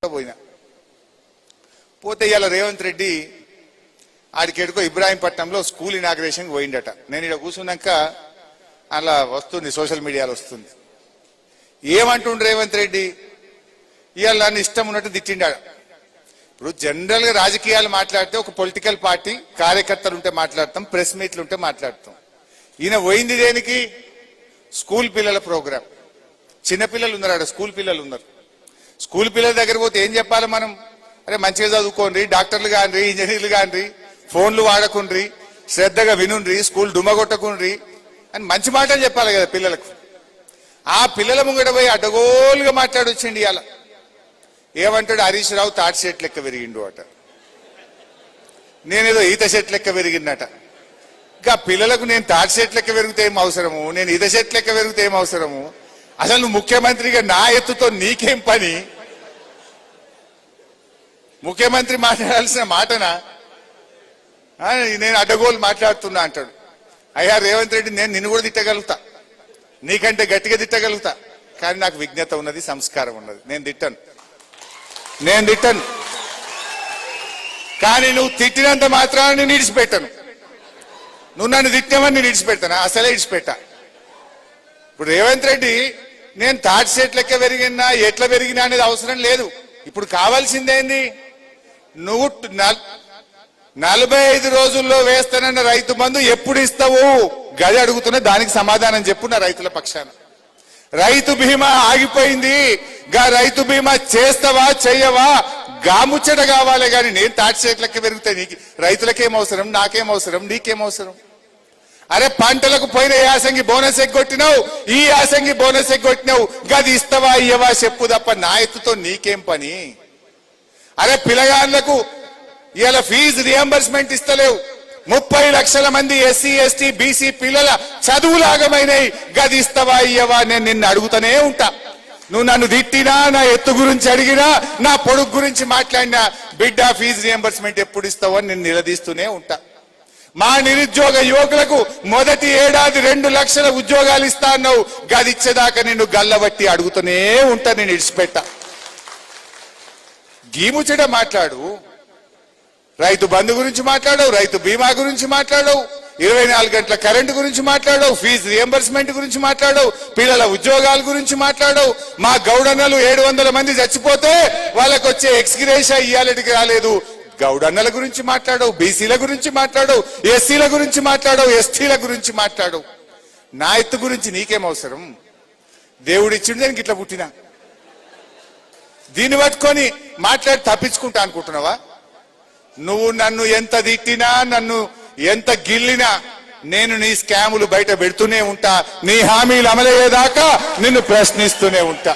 పోయినా పోతే ఇవాళ రేవంత్ రెడ్డి ఆడికెడుకో ఇబ్రాహీంపట్నంలో స్కూల్ ఇనాగ్రేషన్ పోయిండట. నేను ఇక్కడ కూర్చున్నాక అలా వస్తుంది, సోషల్ మీడియాలో వస్తుంది. ఏమంటుండు రేవంత్ రెడ్డి? ఇవాళ నన్ను ఇష్టం ఉన్నట్టు తిట్టిండాడు. ఇప్పుడు జనరల్ గా రాజకీయాలు మాట్లాడితే ఒక పొలిటికల్ పార్టీ కార్యకర్తలు ఉంటే మాట్లాడతాం, ప్రెస్ మీట్లు ఉంటే మాట్లాడతాం. ఈయన పోయింది దేనికి? స్కూల్ పిల్లల ప్రోగ్రాం. చిన్నపిల్లలు ఉన్నారు, స్కూల్ పిల్లలు ఉన్నారు. స్కూల్ పిల్లల దగ్గర పోతే ఏం చెప్పాలి మనం? అరే మంచిగా చదువుకోండి, డాక్టర్లు కాండ్రి, ఇంజనీర్లు కాండ్రి, ఫోన్లు వాడకుండ్రి, శ్రద్ధగా వినుండ్రి, స్కూల్ డుమ్మగొట్టకుండ్రి అని మంచి మాటలు చెప్పాలి కదా పిల్లలకు. ఆ పిల్లల ముంగట పోయి అడ్డగోలుగా మాట్లాడొచ్చిండి. ఇవాళ ఏమంటాడు? హరీష్ రావు తాటి చెట్టు లెక్క పెరిగిండు అట, నేనేదో ఈత చెట్టు లెక్క పెరిగిందట. ఇంకా పిల్లలకు నేను తాటి చెట్టు లెక్క పెరిగితే ఏం అవసరము, నేను ఈత చెట్టు లెక్క పెరిగితే ఏం అవసరము? అసలు నువ్వు ముఖ్యమంత్రిగా నా ఎత్తుతో నీకేం పని? ముఖ్యమంత్రి మాట్లాడాల్సిన మాటనా? నేను అడ్డగోలు మాట్లాడుతున్నా అంటాడు. అయ్యా రేవంత్ రెడ్డి, నేను నిన్ను కూడా తిట్టగలుగుతా, నీకంటే గట్టిగా తిట్టగలుగుతా, కానీ నాకు విజ్ఞత ఉన్నది, సంస్కారం ఉన్నది. నేను తిట్టను. కానీ నువ్వు తిట్టినంత మాత్రాన నేను ఇడిచిపెట్టాను. నువ్వు నన్ను తిట్టామని నేను ఇడిచిపెట్టాను, అసలే ఇడిచిపెట్టా. ఇప్పుడు రేవంత్ రెడ్డి నేను తాటి చెట్టు లెక్క పెరిగినా ఎట్లా పెరిగినా అనేది అవసరం లేదు. ఇప్పుడు కావాల్సిందేంది? నువ్వు 45 రోజుల్లో వేస్తానన్న రైతు బంధు ఎప్పుడు ఇస్తావు? గది అడుగుతున్నా, దానికి సమాధానం చెప్పు నా రైతుల పక్షాన. రైతు బీమా ఆగిపోయింది, గా రైతు బీమా చేస్తావా చెయ్యవా? గాముచ్చట కావాలి. కానీ నేను తాటి చెట్టు లెక్క పెరిగితే నీకు రైతులకేం అవసరం, నాకేం అవసరం, నీకేం అవసరం? అరే పంటలకు పోయిన యాసంగి బోనస్ ఎగ్గొట్టినావు, ఈ యాసంగి బోనస్ ఎగ్గొట్టినావు, గది ఇస్తావా ఇయ్యవా చెప్పు తప్ప నా ఎత్తుతో నీకేం పని? అరే పిల్లగాళ్లకు ఇలా ఫీజు రియంబర్స్మెంట్ ఇస్తలేవు. 30 లక్షల మంది ఎస్సీ ఎస్టీ బీసీ పిల్లల చదువులాగమైనవి, గది ఇస్తావా ఇయ్యవా? నేను నిన్ను అడుగుతూనే ఉంటా. నువ్వు నన్ను తిట్టినా, నా ఎత్తు గురించి అడిగినా, నా పొడుగు గురించి మాట్లాడినా, బిడ్డ ఫీజు రియంబర్స్మెంట్ ఎప్పుడు ఇస్తావో నేను నిలదీస్తూనే ఉంటా. మా నిరుద్యోగ యువకులకు మొదటి ఏడాది 2 లక్షల ఉద్యోగాలు ఇస్తా అన్నావు, గది ఇచ్చేదాకా నిన్ను గల్లబట్టి అడుగుతూనే ఉంటా, నేను ఇడిచిపెట్టా. గీముచ్చట మాట్లాడు, రైతు బంధు గురించి మాట్లాడవు, రైతు బీమా గురించి మాట్లాడవు, 24 గంటల కరెంటు గురించి మాట్లాడవు, ఫీజు రియంబర్స్మెంట్ గురించి మాట్లాడవు, పిల్లల ఉద్యోగాల గురించి మాట్లాడవు. మా గౌడన్నలు 700 మంది చచ్చిపోతే వాళ్ళకు వచ్చే ఎక్స్గ్రేషియా ఇయ్యాలటికి రాలేదు. గౌడన్నల గురించి మాట్లాడవు, బీసీల గురించి మాట్లాడవు, ఎస్సీల గురించి మాట్లాడవు, ఎస్టీల గురించి మాట్లాడవు. నా ఎత్తు గురించి నీకేం అవసరం? దేవుడిచ్చిండు దానికి ఇట్లా పుట్టినా, దీన్ని పట్టుకొని మాట్లాడి తప్పించుకుంటా అనుకుంటున్నావా? నువ్వు నన్ను ఎంత తిట్టినా, నన్ను ఎంత గిల్లినా, నేను నీ స్కాములు బయట పెడుతూనే ఉంటా. నీ హామీలు అమలయ్యేదాకా నిన్ను ప్రశ్నిస్తూనే ఉంటా.